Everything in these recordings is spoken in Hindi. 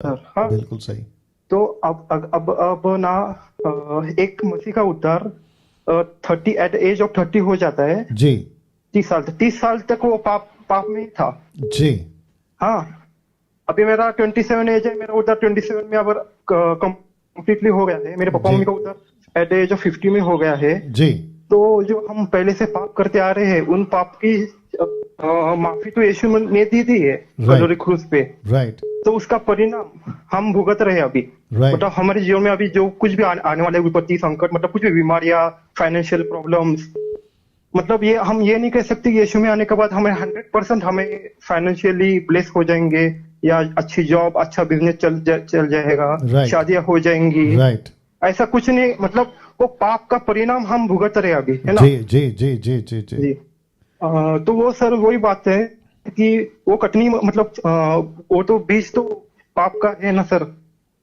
सर हाँ। बिल्कुल सही। तो अब ना एक मसीह का उद्धार 30 एट एज ऑफ 30 हो जाता है। जी। 30 साल तक, 30 साल तक वो पाप पाप में ही था। जी। हाँ। अभी मेरा 27 एज है, मेरा उधर 27 में अब कंप्लीटली हो गया है। मेरे पापा जी। मम्मी का उधर एट एज ऑफ 50 में हो गया है। जी। तो जो हम पहले से पाप करते आ रहे हैं, उन पाप की माफी तो यीशु ने दी दी है कलोरी राइट। क्रूज पे। राइट। तो उसका परिणाम हम भुगत रहे हैं अभी। राइट। मतलब हमारे जीवन में अभी जो कुछ भी आने वाले विपत्ति संकट, मतलब कुछ भी बीमारियां, फाइनेंशियल प्रॉब्लम्स, मतलब ये हम ये नहीं कह सकते कि यीशु में आने के बाद हमें 100% हमें फाइनेंशियली ब्लेस हो जाएंगे, या अच्छी जॉब, अच्छा बिजनेस चल जाएगा, राइट। शादियां हो जाएंगी। राइट। ऐसा कुछ नहीं, मतलब वो पाप का परिणाम हम भुगत रहे हैं अभी, है ना। जी जी जी जी जी जी। जी। तो वो सर वही बात है कि वो कटनी, मतलब वो तो बीज तो पाप का है ना सर।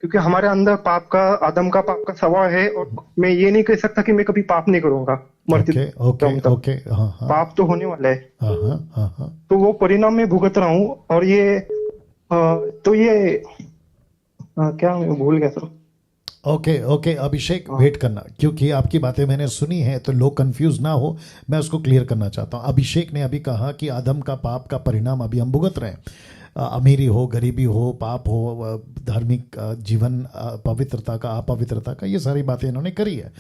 क्योंकि हमारे अंदर पाप का, आदम का पाप का स्वभाव है, और मैं ये नहीं कह सकता कि मैं कभी पाप नहीं करूंगा मरते ओके ओके दम तक। ओके। हाँ हाँ। पाप तो होने वाला है। हाँ हाँ हाँ हाँ। तो वो परिणाम मैं भुगत रहा हूँ। और ये तो ये क्या, मैं भूल गया सर। ओके ओके अभिषेक, हाँ। वेट करना, क्योंकि आपकी बातें मैंने सुनी है तो लोग कंफ्यूज ना हो। मैं उसको क्लियर करना चाहता हूँ। अभिषेक ने अभी कहा कि आदम का पाप का परिणाम अभी हम भुगत रहे हैं। अमीरी हो, गरीबी हो, पाप हो, धार्मिक जीवन, पवित्रता का, अपवित्रता का, ये सारी बातें इन्होंने करी है।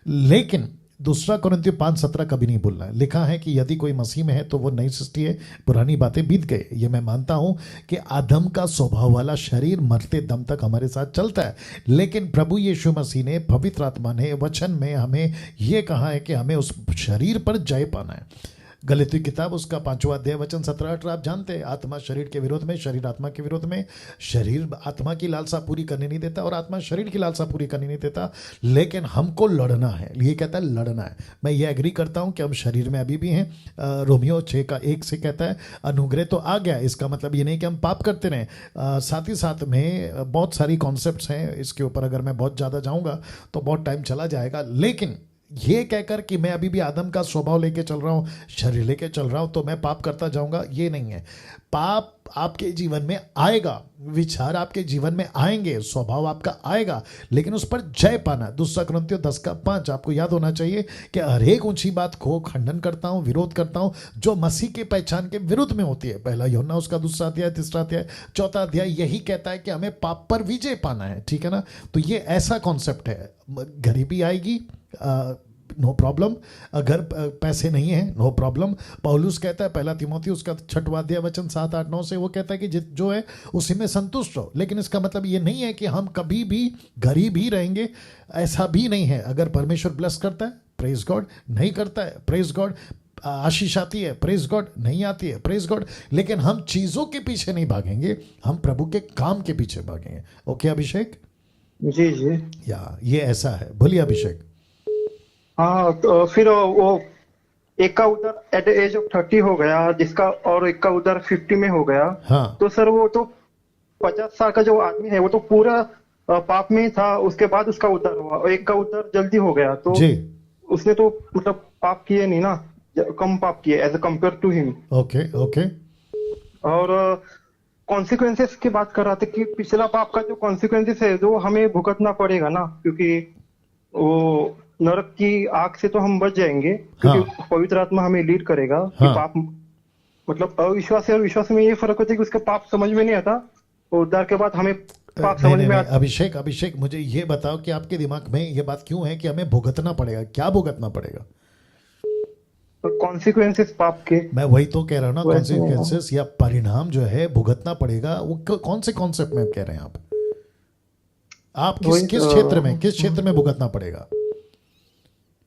लेकिन दूसरा कुरिन्थियों 5:17 कभी नहीं भूलना है। लिखा है कि यदि कोई मसीह में है तो वो नई सृष्टि है, पुरानी बातें बीत गए। ये मैं मानता हूं कि आदम का स्वभाव वाला शरीर मरते दम तक हमारे साथ चलता है। लेकिन प्रभु यीशु मसीह ने, पवित्र आत्मा ने वचन में हमें ये कहा है कि हमें उस शरीर पर जय पाना है। गलती किताब उसका 5वां अध्याय वचन 17-18 आप जानते हैं। आत्मा शरीर के विरोध में, शरीर आत्मा के विरोध में। शरीर आत्मा की लालसा पूरी करने नहीं देता और आत्मा शरीर की लालसा पूरी करने नहीं देता। लेकिन हमको लड़ना है, ये कहता है लड़ना है। मैं ये एग्री करता हूं कि हम शरीर में अभी भी हैं। रोमियो 6:1 से कहता है अनुग्रह तो आ गया। इसका मतलब ये नहीं कि हम पाप करते रहें। साथ ही साथ में बहुत सारी कॉन्सेप्ट्स हैं इसके ऊपर, अगर मैं बहुत ज़्यादा जाऊँगा तो बहुत टाइम चला जाएगा। लेकिन ये कहकर कि मैं अभी भी आदम का स्वभाव लेके चल रहा हूँ, शरीर लेके चल रहा हूँ, तो मैं पाप करता जाऊंगा, ये नहीं है। पाप आपके जीवन में आएगा, विचार आपके जीवन में आएंगे, स्वभाव आपका आएगा, लेकिन उस पर जय पाना। दूसरा कुरिन्थियों 10:5 आपको याद होना चाहिए कि हर एक ऊंची बात को खंडन करता हूं, विरोध करता हूं जो मसीह के पहचान के विरुद्ध में होती है। पहला यूहन्ना उसका 2 अध्याय, 3 अध्याय, 4 अध्याय यही कहता है कि हमें पाप पर विजय पाना है। ठीक है ना। तो ये ऐसा कॉन्सेप्ट है। गरीबी आएगी, नो प्रॉब्लम। अगर पैसे नहीं है, नो प्रॉब्लम। पौलुस कहता है, पहला तिमोथी उसका 6वां अध्याय वचन 7, 8, 9 से, वो कहता है कि जो है उसी में संतुष्ट रहो। लेकिन इसका मतलब ये नहीं है कि हम कभी भी गरीब ही रहेंगे, ऐसा भी नहीं है। अगर परमेश्वर ब्लेस करता है, प्रेज गॉड। नहीं करता है, प्रेज गॉड। आशीष आती है, प्रेज गॉड। नहीं आती है, प्रेज गॉड। लेकिन हम चीजों के पीछे नहीं भागेंगे, हम प्रभु के काम के पीछे भागेंगे। ओके अभिषेक। जी जी। या ये ऐसा है। बोलिए अभिषेक। हाँ, तो फिर वो एक का उधर एट एज ऑफ 30 हो गया जिसका, और एक का उधर 50 में हो गया। हाँ। तो सर वो तो 50 साल का जो आदमी है वो तो पूरा पाप में ही था। उसके बाद उसका उद्धार हुआ, और एक का उद्धार जल्दी हो गया। तो जी। उसने तो मतलब पाप किए नहीं ना, कम पाप किए as compared to him. Okay okay. और कॉन्सिक्वेंसेस की बात कर रहा था कि पिछला पाप का जो कॉन्सिक्वेंसेस है जो हमें भुगतना पड़ेगा ना, क्योंकि वो नरक की आग से तो हम बच जाएंगे, क्योंकि हाँ पवित्र आत्मा हमें लीड करेगा कि हाँ। पाप, मतलब अविश्वास और विश्वास में ये फर्क होता है कि उसके पाप समझ में नहीं आता, और उद्धार के बाद हमें पाप नहीं समझ नहीं में नहीं आता। अभिषेक, अभिषेक मुझे ये बताओ कि आपके दिमाग में ये बात क्यों है कि हमें भुगतना पड़ेगा? क्या भुगतना पड़ेगा? कॉन्सिक्वेंसेस पाप के मैं वही तो कह रहा हूँ ना, वैसे। कॉन्सिक्वेंसेस या परिणाम जो है भुगतना पड़ेगा। वो कौन से कॉन्सेप्ट में कह रहे हैं आप? आप किस वही किस क्षेत्र में, किस क्षेत्र में भुगतना पड़ेगा?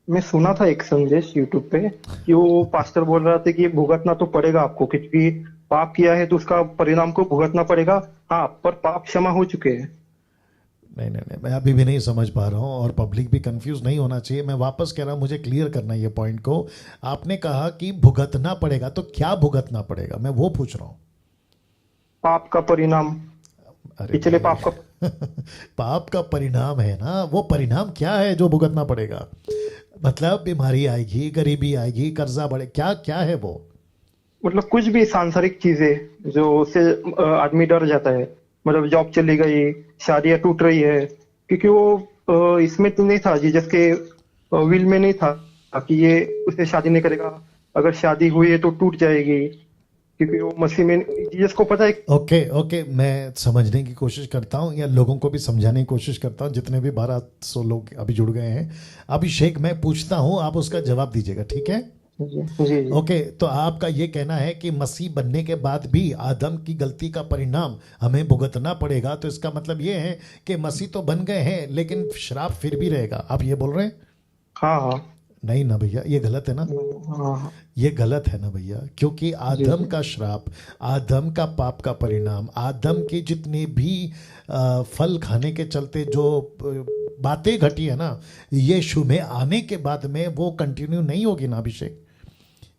मैं सुना था एक संदेश यूट्यूब पे कि वो पास्टर बोल रहा था कि भुगतना तो पड़ेगा आपको, क्योंकि पाप किया है तो उसका परिणाम को भुगतना पड़ेगा। हाँ, पर पाप क्षमा हो चुके हैं। नहीं नहीं नहीं, मैं अभी भी नहीं समझ पा रहा हूँ और पब्लिक भी कंफ्यूज नहीं होना चाहिए। मैं वापस कह रहा हूँ, मुझे क्लियर करना है ये पॉइंट को। आपने कहा कि भुगतना पड़ेगा, तो क्या भुगतना पड़ेगा, मैं वो पूछ रहा हूँ। पाप का परिणाम, अरे पिछले भाई पाप का, पाप का परिणाम है ना, वो परिणाम क्या है जो भुगतना पड़ेगा? मतलब बीमारी आएगी, गरीबी आएगी, कर्जा बढ़े, क्या क्या है वो? मतलब कुछ भी सांसारिक चीजें जो उससे आदमी डर जाता है। मतलब जॉब चली गई, शादियां टूट रही है, क्योंकि वो इसमें तो नहीं था, जीसस के विल में नहीं था कि ये उससे शादी नहीं करेगा, अगर शादी हुई है तो टूट जाएगी, क्योंकि वो मसीह में जीसस को पता है। ओके ओके, मैं समझने की कोशिश करता हूँ या लोगों को भी समझाने की कोशिश करता हूँ, जितने भी 1200 लोग अभी जुड़ गए हैं। अभिषेक, मैं पूछता हूँ, आप उसका जवाब दीजिएगा, ठीक है? जी जी जी। ओके, तो आपका ये कहना है कि मसीह बनने के बाद भी आदम की गलती का परिणाम हमें भुगतना पड़ेगा, तो इसका मतलब ये है कि मसीह तो बन गए हैं लेकिन श्राप फिर भी रहेगा, आप ये बोल रहे हैं? हाँ हाँ। नहीं ना भैया, ये गलत है ना, हाँ हाँ। ये गलत है ना भैया, क्योंकि जी आदम जी। का श्राप, आदम का पाप का परिणाम, आदम के जितने भी फल खाने के चलते जो बातें घटी है ना, यीशु में आने के बाद में वो कंटिन्यू नहीं होगी ना अभिषेक,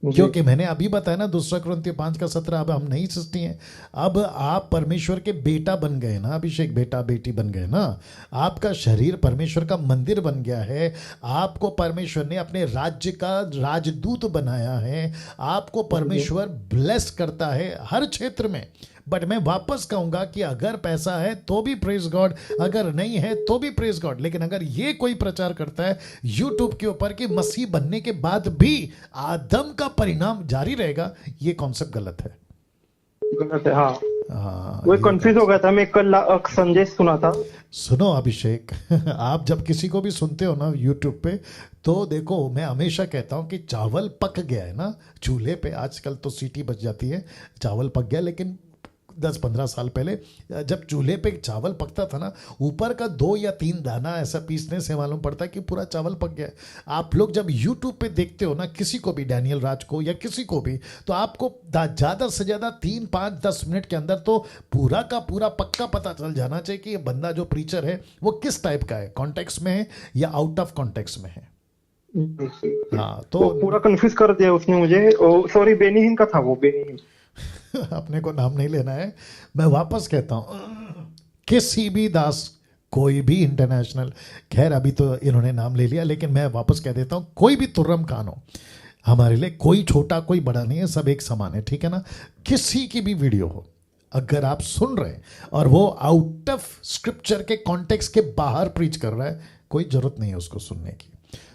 जी क्योंकि मैंने अभी बताया ना 2 कुरिन्थियों 5:17, अब हम नई सृष्टि हैं, अब आप परमेश्वर के बेटा बन गए ना अभिषेक, बेटा बेटी बन गए ना, आपका शरीर परमेश्वर का मंदिर बन गया है, आपको परमेश्वर ने अपने राज्य का राजदूत बनाया है, आपको परमेश्वर ब्लेस करता है हर क्षेत्र में। बट मैं वापस कहूंगा कि अगर पैसा है तो भी प्रेज गॉड, अगर नहीं है तो भी प्रेज गॉड, लेकिन अगर ये कोई प्रचार करता है यूट्यूब के ऊपर कि मसीह बनने के बाद भी आदम का परिणाम जारी रहेगा, ये कॉन्सेप्ट गलत है। गलत है, हाँ। हाँ, वो ये कंफ्यूज हो गया था, मैं कल संदेश सुना था। सुनो अभिषेक, आप जब किसी को भी सुनते हो ना यूट्यूब पे, तो देखो, मैं हमेशा कहता हूँ कि चावल पक गया है ना चूल्हे पे, आजकल तो सीटी बच जाती है, चावल पक गया, लेकिन 10-15 साल पहले जब चूल्हे पे चावल पकता था ना, ऊपर का 2 या 3 दाना ऐसा पीसने से मालूम पड़ता है कि पूरा चावल पक गया है। आप लोग जब यूट्यूब पे देखते हो ना किसी को भी, डैनियल राज को या किसी को भी, तो आपको ज़्यादा से ज़्यादा 3, 5, 10 मिनट के अंदर तो पूरा का पूरा पक्का पता चल जाना चाहिए कि ये बंदा जो प्रीचर है वो किस टाइप का है, कॉन्टेक्स्ट में है या आउट ऑफ कॉन्टेक्स्ट में है। हाँ, तो पूरा कंफ्यूज कर दिया उसने मुझे। सॉरी, बेनीहीन का था वो, बेनीहीन। अपने को नाम नहीं लेना है, मैं वापस कहता हूं, किसी भी दास, कोई भी इंटरनेशनल, खैर अभी तो इन्होंने नाम ले लिया, लेकिन मैं वापस कह देता हूं, कोई भी तुर्रम खान हो, हमारे लिए कोई छोटा कोई बड़ा नहीं है, सब एक समान है, ठीक है ना? किसी की भी वीडियो हो, अगर आप सुन रहे हैं और वो आउट ऑफ स्क्रिप्चर के कॉन्टेक्स्ट के बाहर प्रीच कर रहा है, कोई जरूरत नहीं है उसको सुनने की।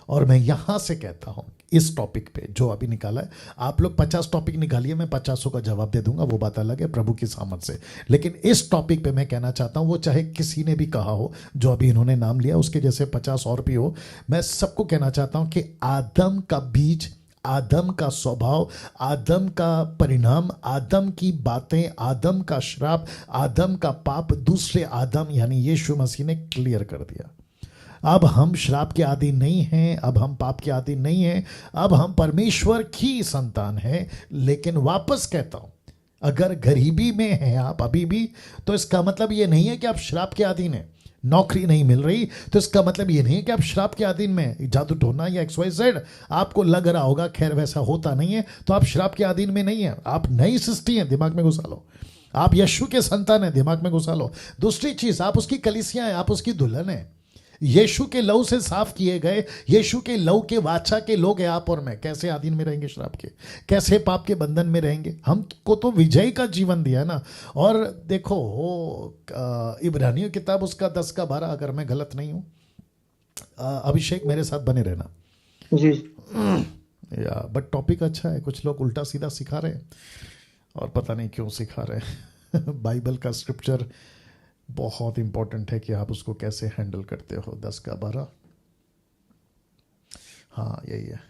और मैं यहां से कहता हूं, इस टॉपिक पे जो अभी निकाला है, आप लोग 50 टॉपिक निकालिए, मैं 50 का जवाब दे दूंगा, वो बात अलग है प्रभु की सामर्थ से, लेकिन इस टॉपिक पे मैं कहना चाहता हूं, वो चाहे किसी ने भी कहा हो, जो अभी इन्होंने नाम लिया, उसके जैसे 50 और भी हो, मैं सबको कहना चाहता हूं कि आदम का बीज, आदम का स्वभाव, आदम का परिणाम, आदम की बातें, आदम का श्राप, आदम का पाप, दूसरे आदम यानी यीशु मसीह ने क्लियर कर दिया। अब हम श्राप के आदि नहीं हैं, अब हम पाप के आदि नहीं हैं, अब हम परमेश्वर की संतान हैं। लेकिन वापस कहता हूं, अगर गरीबी में हैं आप अभी भी, तो इसका मतलब ये नहीं है कि आप श्राप के अधीन हैं। नौकरी नहीं मिल रही तो इसका मतलब ये नहीं है कि आप श्राप के अधीन में, जादू टोना या XYZ आपको लग रहा होगा, खैर वैसा होता नहीं है, तो आप श्राप के अधीन में नहीं है, आप नई सृष्टि हैं, दिमाग में घुसा लो। आप यीशु के संतान हैं, दिमाग में घुसा लो। दूसरी चीज, आप उसकी कलीसिया हैं, आप उसकी दुल्हन हैं, यीशु के लहू से साफ किए गए, यीशु के लहू के वाचा के लोग हैं आप और मैं। कैसे अधीन में रहेंगे श्राप के, कैसे पाप के बंधन में रहेंगे? हमको तो विजय का जीवन दिया ना। और देखो, इब्रानियों किताब उसका 10:12, अगर मैं गलत नहीं हूं, अभिषेक मेरे साथ बने रहना जी। या, बट टॉपिक अच्छा है, कुछ लोग उल्टा सीधा सिखा रहे हैं और पता नहीं क्यों सिखा रहे हैं। बाइबल का स्क्रिप्चर बहुत इंपॉर्टेंट है कि आप उसको कैसे हैंडल करते हो। 10:12, हाँ यही है।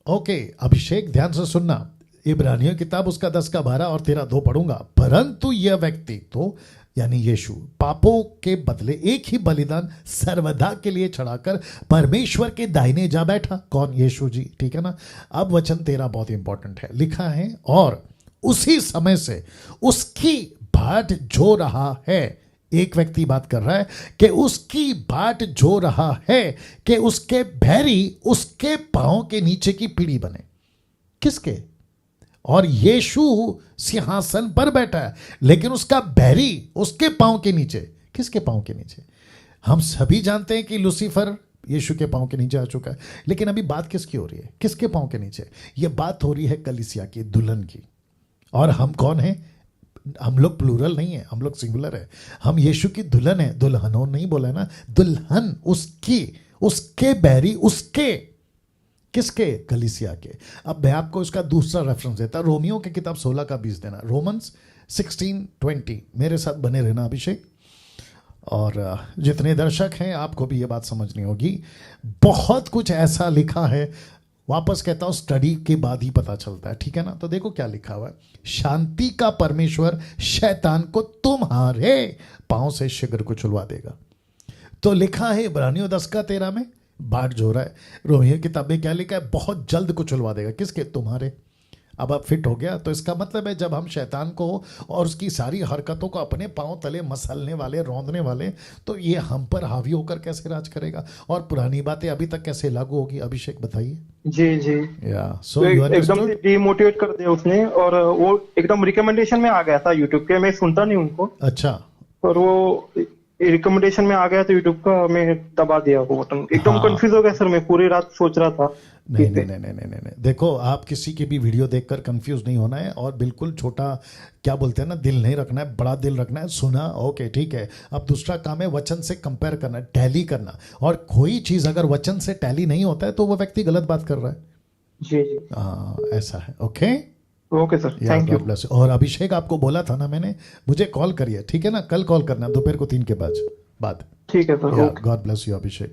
ओके अभिषेक, ध्यान से सुनना, इब्रानियों किताब उसका 10:12 और 13:2 पढ़ूंगा। परंतु यह व्यक्ति, तो यानी यीशु, पापों के बदले एक ही बलिदान सर्वदा के लिए चढ़ाकर परमेश्वर के दाहिने जा बैठा। कौन? यीशु जी, ठीक है ना? अब वचन 13 बहुत इंपॉर्टेंट है, लिखा है, और उसी समय से उसकी बाट जो रहा है, एक व्यक्ति बात कर रहा है कि उसकी बाट जो रहा है कि उसके बैरी उसके पांव के नीचे की पीढ़ी बने। किसके? और यीशु सिंहासन पर बैठा है, लेकिन उसका बैरी उसके पांव के नीचे। किसके पांव के नीचे? हम सभी जानते हैं कि लूसीफर यीशु के पांव के नीचे आ चुका है, लेकिन अभी बात किसकी हो रही है? किसके पांव के नीचे? यह बात हो रही है कलीसिया की, दुल्हन की। और हम कौन हैं? हम लोग प्लूरल नहीं है, हम लोग सिंगुलर है। हम यीशु की दुल्हन है, दुल्हनों नहीं बोला है ना, दुल्हन उसकी, उसके बैरी, उसके, किसके? कलीसिया के। अब मैं आपको इसका दूसरा रेफरेंस देता, रोमियो की किताब 16 का 20 देना, रोमन्स 16:20। मेरे साथ बने रहना अभिषेक, और जितने दर्शक हैं आपको भी ये बात समझनी होगी। बहुत कुछ ऐसा लिखा है, वापस कहता हूं, स्टडी के बाद ही पता चलता है, ठीक है ना? तो देखो क्या लिखा हुआ है, शांति का परमेश्वर शैतान को तुम्हारे पांव से शीघ्र को छुड़वा देगा। तो लिखा है इब्रानियों 10:13 में, बाट जो रहा है। रोमियो किताब में क्या लिखा है? बहुत जल्द को छुड़वा देगा। किसके? तुम्हारे। अब फिट हो गया? तो इसका मतलब है जब हम शैतान को और उसकी सारी हरकतों को अपने पांव तले मसलने वाले, रौंदने वाले, तो ये हम पर हावी होकर कैसे राज करेगा, और पुरानी बातें अभी तक कैसे लागू होगी? अभिषेक बताइए। जी जी। या सो तो यू एकदम से डिमोटिवेट कर दिया उसने, और वो एकदम रिकमेंडेशन में आ गया था यूट्यूब के। मैं सुनता नहीं उनको, अच्छा, और वो रिकमेंडेशन में आ गया तो यूट्यूब का मैं दबा दिया वो बटन। एकदम हाँ। कंफ्यूज हो गया सर, मैं पूरी रात सोच रहा था। नहीं नहीं नहीं नहीं नहीं नहीं नहीं। देखो, आप किसी की भी वीडियो देखकर कंफ्यूज नहीं होना है, और बिल्कुल छोटा, क्या बोलते हैं ना, दिल नहीं रखना है, बड़ा दिल रखना है। सुना, ओके ठीक है। अब दूसरा काम है वचन से कंपेयर करना, टैली करना, और कोई चीज अगर वचन से टैली नहीं होता है तो वो व्यक्ति गलत बात कर रहा है। जी जी। हाँ, ऐसा है। Okay, okay sir, thank you. और अभिषेक, आपको बोला था ना मैंने, मुझे कॉल करिए, ठीक है ना? कल कॉल करना दोपहर को 3 के बाद। ठीक है sir, okay. God bless you Abhishek.